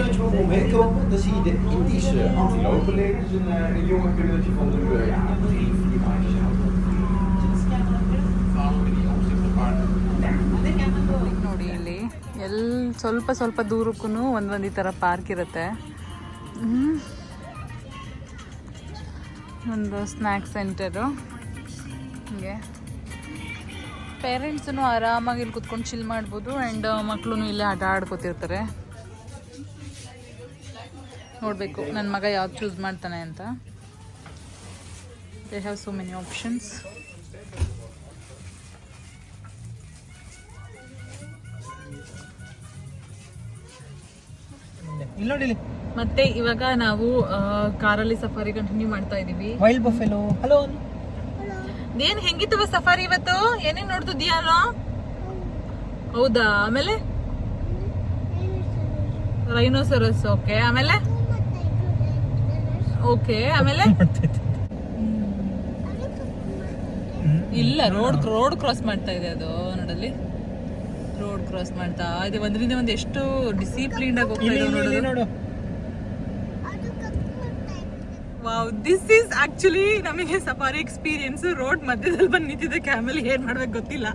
Als je omheen komt, dan zie je de Indische antilopenleeuw. Dat is een jonge kuddeltje van nu 3-4 maandjes oud. ನೋಡಿ ಇಲ್ಲಿ ಸ್ವಲ್ಪ ದೂರಕ್ಕೂ ಒಂದೊಂದು ಈ ಥರ park ಇರುತ್ತೆ. ಒಂದು snack centre. ಹೀಗೆ ಪೇರೆಂಟ್ಸೂ ಆರಾಮಾಗಿ ಇಲ್ಲಿ ಕುತ್ಕೊಂಡು ಚಿಲ್ ಮಾಡ್ಬೋದು. ಆ್ಯಂಡ್ ಮಕ್ಕಳು ಇಲ್ಲೇ ಆಟ ಆಡ್ಕೋತಿರ್ತಾರೆ. ನೋಡಬೇಕು ನನ್ನ ಮಗ ಯಾವ್ದು ಚೂಸ್ ಮಾಡ್ತಾನೆ ಅಂತ. They have so many options. ಮತ್ತೆ ಇವಾಗ ನಾವು ಕಾರಲ್ಲಿ ಸಫಾರಿ ಕಂಟಿನ್ಯೂ ಮಾಡ್ತಾ ಇದೀವಿ. Wild buffalo. ಹಲೋ. ಏನ್ ಹೆಂಗಿತ್ತವ ಸಫಾರಿ ಇವತ್ತು? ಏನೇನ್ ನೋಡ್ತಿದ್ಯಾ ಅಲ್ವಾ? ಹೌದಾ? ಆಮೇಲೆ ರೈನೋಸರಸ್. ಓಕೆ, ಆಮೇಲೆ ಓಕೆ, ಆಮೇಲೆ ಇಲ್ಲ ರೋಡ್ ಕ್ರಾಸ್ ಮಾಡ್ತಾ ಇದೆ ಅದು. ನೋಡಲ್ಲಿ ರೋಡ್ ಕ್ರಾಸ್ ಮಾಡ್ತಾ ಇದೆ. ಒಂದ್ರಿಂದ ಒಂದು ಎಷ್ಟು ಡಿಸಿಪ್ಲಿನ್ ಆಗಿ ಹೋಗ್ತಾ ಇದೆ ನೋಡು. ವಾವ್, ದಿಸ್ ಈಸ್ ಆಕ್ಚುಲಿ ನಮಗೆ ಸಫಾರಿ ಎಕ್ಸ್ಪೀರಿಯನ್ಸ್. ರೋಡ್ ಮಧ್ಯದಲ್ಲಿ ಬಂದು ನಿಂತಿದೆ ಕ್ಯಾಮೆಲ್. ಏನ್ ಮಾಡ್ಬೇಕು ಗೊತ್ತಿಲ್ಲ.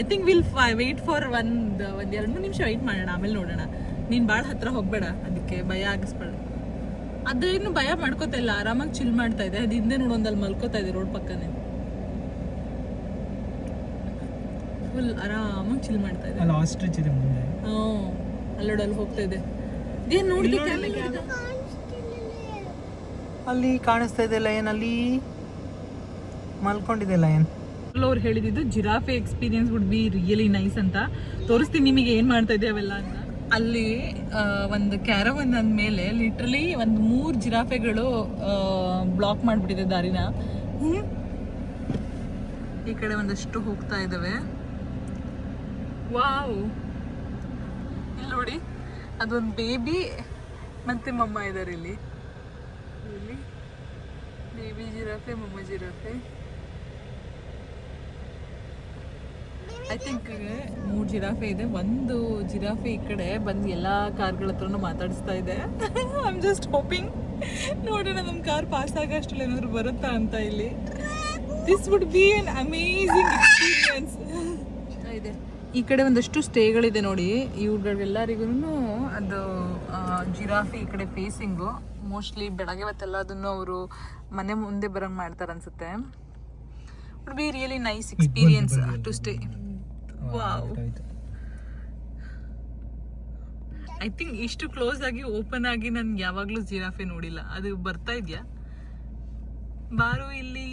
I think will wait for ಒಂದ್ 2-3 ನಿಮಿಷ ವೆಯ್ಟ್ ಮಾಡೋಣ, ಆಮೇಲೆ ನೋಡೋಣ. ನೀನ್ ಭಾಳ ಹತ್ರ ಹೋಗ್ಬೇಡ, ಅದಕ್ಕೆ ಭಯ ಆಗಿಸ್ಬೇಡ. ಅದೇನು ಭಯ ಮಾಡ್ಕೋತಾ ಇಲ್ಲ, ಆರಾಮಾಗಿ ಚಿಲ್ ಮಾಡ್ತಾ ಇದೆ. ಅದು ಹಿಂದೆ ನೋಡೊಂದಲ್ಲಿ ಮಲ್ಕೋತಾ ಇದೆ ರೋಡ್ ಪಕ್ಕನೆ. ಫುಲ್ ಆರಾಮಾಗಿ ಚಿಲ್ ಮಾಡ್ತಾ ಇದೆ. ಅಲ್ಲಿ ಆಸ್ಟ್ರಿಚ್ ಇದೆ ಮುಂದೆ. ಅಲ್ಲೋಡಲ್ಲಿ ಹೋಗ್ತಾ ಇದೆ. ಏನ್ ನೋಡಿ ಅಲ್ಲಿ ಕಾಣಿಸ್ತಾ ಇದೆ ಲಯನ್. ಅಲ್ಲಿ ಮಲ್ಕೊಂಡಿದೆ ಲಯನ್. ಅವ್ರು ಹೇಳಿದ್ದು giraffe experience wood be really nice ಅಂತ. ತೋರಿಸ್ತೀನಿ ನಿಮಗೆ ಏನ್ ಮಾಡ್ತಾ ಇದೆ ಅವೆಲ್ಲ ಅಂತ. ಅಲ್ಲಿ ಒಂದು ಕ್ಯಾರವನ್ ಅಂದಮೇಲೆ ಲಿಟ್ರಲಿ ಒಂದು 3 ಜಿರಾಫೆಗಳು ಬ್ಲಾಕ್ ಮಾಡಿಬಿಟ್ಟಿದೆ ದಾರಿನ. ಈ ಕಡೆ ಒಂದಷ್ಟು ಹೋಗ್ತಾ ಇದ್ದಾವೆ. ವಾವ್, ಇಲ್ಲಿ ನೋಡಿ ಅದೊಂದು ಬೇಬಿ ಮತ್ತೆ ಮಮ್ಮ ಇದ್ದಾರೆ ಇಲ್ಲಿ. ಬೇಬಿ ಜಿರಾಫೆ, ಮಮ್ಮ ಜಿರಾಫೆ. ಐ ಥಿಂಕ್ 3 ಜಿರಾಫೆ ಇದೆ. ಒಂದು ಜಿರಾಫೆ ಈ ಕಡೆ ಬಂದು ಎಲ್ಲ ಕಾರ್ಗಳ ಹತ್ರನೂ ಮಾತಾಡಿಸ್ತಾ ಇದೆ. ಐ ಆಮ್ ಜಸ್ಟ್ ಹೋಪಿಂಗ್ ನೋಡೋಣ ನಮ್ಮ ಕಾರ್ ಪಾಸ್ ಆಗೋಷ್ಟರಲ್ಲಿ ಏನಾದ್ರು ಬರುತ್ತಾ ಅಂತ. ಇಲ್ಲಿ this would be an amazing experience ಇದೆ. ಈ ಕಡೆ ಒಂದಷ್ಟು ಸ್ಟೇಗಳಿದೆ ನೋಡಿ. ಇವುಗಳೆಲ್ಲರಿಗೂ ಅದು ಜಿರಾಫೆ ಈ ಕಡೆ ಫೇಸಿಂಗು. ಮೋಸ್ಟ್ಲಿ ಬೆಳಗ್ಗೆ ಹೊತ್ತೆಲ್ಲ ಅದನ್ನು ಅವರು ಮನೆ ಮುಂದೆ ಬರಂಗೆ ಮಾಡ್ತಾರೆ ಅನ್ಸುತ್ತೆ. Would be really nice experience to stay. Wow, I think ಇಷ್ಟು ಕ್ಲೋಸ್ ಆಗಿ ಓಪನ್ ಆಗಿ ನಾನು ಯಾವಾಗಲೂ ಜಿರಾಫೆ ನೋಡಿಲ್ಲ. ಅದು ಬರ್ತಾ ಇದೆಯಾ? ಬಾರು ಇಲ್ಲಿ,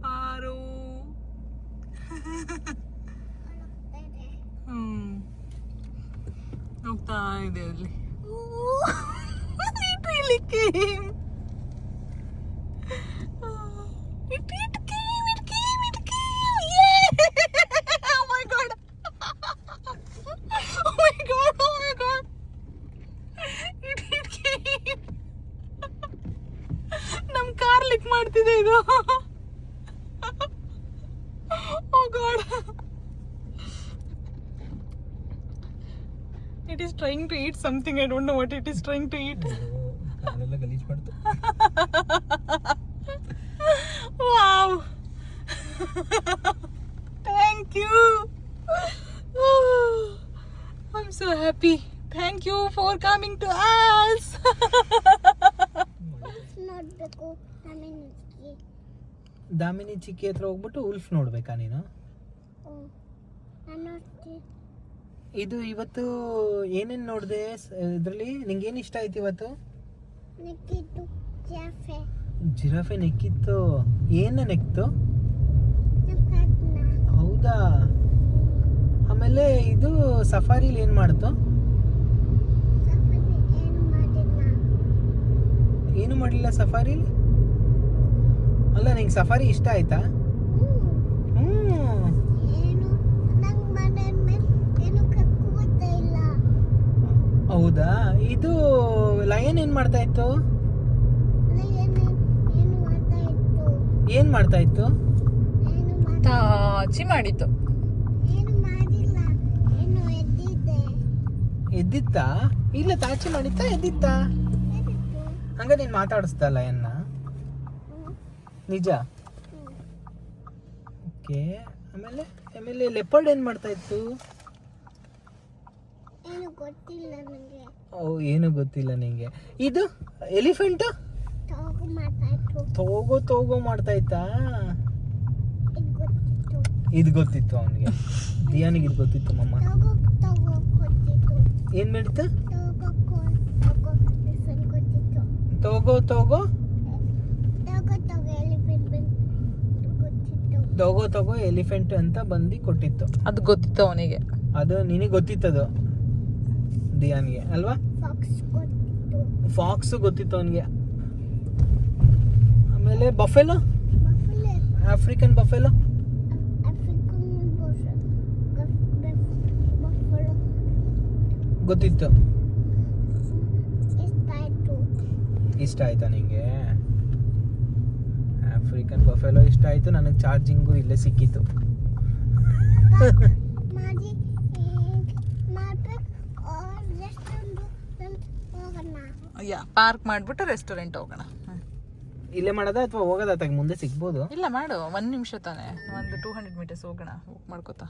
ಬಾರು. ಹೋಗ್ತಾ ಇದೆ ಅಲ್ಲಿ. ನಮ್ ಕಾರ್ ಲಿಕ್ ಮಾಡ್ತಿದೆ ಇದು. Oh God. It is trying to eat something. I don't know what it is trying to eat. ಕಾಲೆಲ್ಲ ಗಲೀಜ್ ಮಾಡ್ತು. Wow. Thank you. I'm so happy. Thank you for coming to us. Not because I mean it's Damini ಚಿಕ್ಕಿ ಹತ್ರ ಹೋಗ್ಬಿಟ್ಟು wolf ನೋಡ್ಬೇಕಾ ನೀನು? I'm not. ಇದು ಇವತ್ತು ಏನೇನು ನೋಡಿದೆ ಇದರಲ್ಲಿ? ನಿಂಗೇನು ಇಷ್ಟ ಆಯ್ತು ಇವತ್ತು? ನೆಕ್ಕಿತ್ತು ಜಿರಾಫೆ. ಜಿರಾಫೆ ನೆಕ್ಕಿತ್ತು. ಏನು ನೆಕ್ತು? ಹೌದಾ? ಆಮೇಲೆ ಇದು ಸಫಾರಿಲಿ ಏನು ಮಾಡ್ತು? ಏನು ಮಾಡಲಿಲ್ಲ ಸಫಾರಿಲಿ? ಅಲ್ಲ, ನಿಂಗೆ ಸಫಾರಿ ಇಷ್ಟ ಆಯ್ತಾ? ಹೌದಾ? ಇದು ಲಯನ್ ಏನ್ ಮಾಡ್ತಾ ಇತ್ತು? ಏನ್ ಮಾಡ್ತಾ ಇತ್ತು? ತಾಚಿ ಮಾಡಿತ್ತು. ಎದ್ದಿತ್ತಾ? ಇಲ್ಲ, ತಾಚಿ ಮಾಡಿತ್ತಾ ಎದ್ದಿತ್ತಾ? ಹಂಗ ನೀನ್ ಮಾತಾಡಿಸ್ತಾ ಲಯನ್ನ? ನಿಜ? ಓಕೆ. ಆಮೇಲೆ ಲೆಪರ್ಡ್ ಏನ್ ಮಾಡ್ತಾ ಇತ್ತು? ಏನು ಗೊತ್ತಿಲ್ಲ ನಿಂಗೆ. ಇದು ಎಲಿಫೆಂಟ್ ತೋಗೋ ಮಾಡ್ತಾ ಇತ್ತಾ? ಇದು ಗೊತ್ತಿತ್ತು ಅವನಿಗೆ. ದಿಯಾನಿಗೆ ಇದು ಗೊತ್ತಿತ್ತು. ಮಮ್ಮ ಏನ್ ಮಾಡಿತ್ತು? ತೋಗೋ ಎಲಿಫೆಂಟ್ ಅಂತ ಬಂದು ಕೊಟ್ಟಿತ್ತು. ಅದು ಗೊತ್ತಿತ್ತು ಅವನಿಗೆ. ಅದು ನಿನಗೆ ಗೊತ್ತಿತ್ತದು ದಿಯಾನ್ಗೆ ಅಲ್ವಾ? ಫಾಕ್ಸ್ ಗೊತ್ತಿತ್ತು ಅವನಿಗೆ. ಆಮೇಲೆ ಬಫೆಲೋ, ಆಫ್ರಿಕನ್ ಬಫೆಲೋ ಗೊತ್ತಿತ್ತು. ಇಷ್ಟ ಆಯ್ತಾ ನಿಂಗೆ? ಆಫ್ರಿಕನ್ ಬಫೆಲೋ ಇಷ್ಟ ಆಯ್ತು. ನನಗೆ ಚಾರ್ಜಿಂಗು ಇಲ್ಲೇ ಸಿಕ್ಕಿತ್ತು. ಪಾರ್ಕ್ ಮಾಡ್ಬಿಟ್ಟು ರೆಸ್ಟೋರೆಂಟ್ ಹೋಗೋಣ. ಇಲ್ಲೇ ಮಾಡೋದ ಅಥವಾ ಹೋಗೋದ? ಅಥವಾ ಮುಂದೆ ಸಿಗ್ಬೋದು? ಇಲ್ಲ, ಮಾಡು. 1 ನಿಮಿಷ ತಾನೆ, ಒಂದು 200 ಮೀಟರ್ಸ್ ಹೋಗೋಣ ಹೋಗಿ ಮಾಡ್ಕೋತಾ.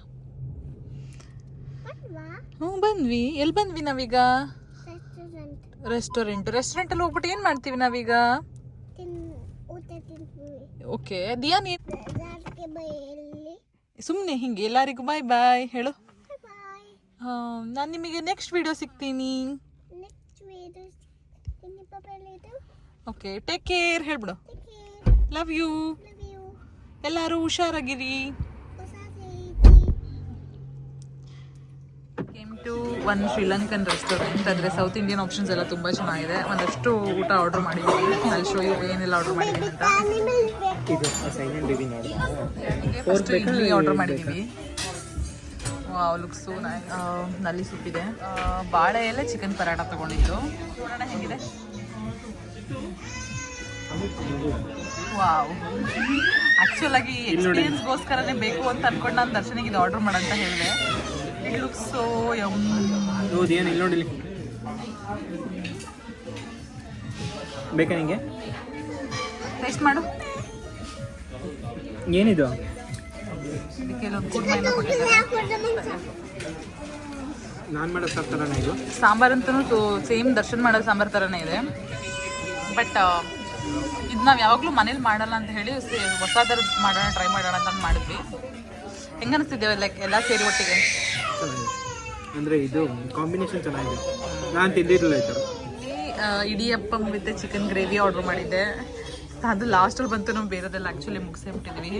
ಬಂದ್ವಿ. ಎಲ್ಲಿ ಬಂದ್ವಿ ನಾವೀಗ? ರೆಸ್ಟೋರೆಂಟಲ್ಲಿ ಹೋಗ್ಬಿಟ್ಟು ಏನ್ ಮಾಡ್ತೀವಿ ನಾವೀಗ? ಓಕೆ. ದಿಯಾ, ಸುಮ್ಮನೆ ಹಿಂಗೆ ಎಲ್ಲರಿಗೂ ಬಾಯ್ ಬಾಯ್ ಹೇಳು. ನಾನು ನಿಮಗೆ ನೆಕ್ಸ್ಟ್ ವಿಡಿಯೋ ಸಿಗ್ತೀನಿ. ಓಕೆ, ಟೇಕ್ ಕೇರ್ ಹೇಳ್ಬಿಡು. Love you. ಎಲ್ಲರೂ ಹುಷಾರಾಗಿರಿ. ಕೇಮ್ ಟು ಒಂದು ಶ್ರೀಲಂಕನ್ ರೆಸ್ಟೋರೆಂಟ್. ಆದರೆ ಸೌತ್ ಇಂಡಿಯನ್ ಆಪ್ಷನ್ಸ್ ಎಲ್ಲ ತುಂಬ ಚೆನ್ನಾಗಿದೆ. ಒಂದಷ್ಟು ಊಟ ಆರ್ಡರ್ ಮಾಡಿದ್ದೀವಿ. ಅಲ್ಲಿ ಶೋ ಏನೆಲ್ಲ ಆರ್ಡರ್ ಮಾಡಿದ್ದೀವಿ ಅಂತ. ಇದು ಸೈಲೆಂಟ್ ಬೇಬಿ ನೋಡಿ. ಫಸ್ಟ್ ಇಡ್ಲಿ ಆರ್ಡರ್ ಮಾಡಿದ್ದೀವಿ. Wow, looks so nice. ನಲ್ಲಿ ಸೂಪಿದೆ. ಬಾಳೆ ಎಲೆ ಚಿಕನ್ ಪರಾಟ ತೊಗೊಂಡಿದ್ದು. ನೋಡೋಣ ಹೇಗಿದೆ. ವಾವ್, ಆ್ಯಕ್ಚುಲ್ ಆಗಿ ಎಕ್ಸ್ಪೀರಿಯನ್ಸ್ಗೋಸ್ಕರನೇ ಬೇಕು ಅಂತ ಅನ್ಕೊಂಡು ನಾನು ದರ್ಶನಿಗೆ ಇದು ಆರ್ಡರ್ ಮಾಡಂತ ಹೇಳಿದೆ. It looks so yum. ಹೌದು, ಏನು ಇಲ್ಲಿ ನೋಡಿಲಿ ಬೇಕಾ ನಿಂಗೆ? ಟೇಸ್ಟ್ ಮಾಡು. ಏನಿದು? ಇದಕ್ಕೆ ಒಂದು ಕುರ್ಮೈನ ಕೊಟ್ಟಿದ್ದಾರೆ. ನಾನು ಮಾಡೋ ಸಾರ್ ಥರನೇ ಇದು. ಸಾಂಬಾರಂತೂ ಸೇಮ್ ದರ್ಶನ್ ಮಾಡೋ ಸಾಂಬಾರು ಥರನೇ ಇದೆ. ಬಟ್ ಇದು ನಾವು ಯಾವಾಗಲೂ ಮನೇಲಿ ಮಾಡಲ್ಲ ಅಂತ ಹೇಳಿ ಹೊಸದರ ಮಾಡೋಣ, ಟ್ರೈ ಮಾಡೋಣ ಅಂತ ಮಾಡಿದ್ವಿ. ಹೆಂಗೆ ಅನಿಸ್ತಿದ್ದೇವೆ ಲೈಕ್ ಎಲ್ಲ ಸೇರಿ ಒಟ್ಟಿಗೆ? ಚೆನ್ನಾಗಿದೆ. ಅಂದರೆ ಇದು ಕಾಂಬಿನೇಷನ್ ಚೆನ್ನಾಗಿದೆ. ನಾನು ತಿಂದಿರಲಿಲ್ಲ ಈ ಥರ. ಇಡಿಯಪ್ಪಂ ವಿತ್ ಚಿಕನ್ ಗ್ರೇವಿ ಆರ್ಡರ್ ಮಾಡಿದ್ದೆ. ಅದು ಲಾಸ್ಟಲ್ಲಿ ಬಂತು. ನಾವು ಬೇರೆದೆಲ್ಲ ಆ್ಯಕ್ಚುಲಿ ಮುಗಿಸೇ ಬಿಟ್ಟಿದ್ವಿ.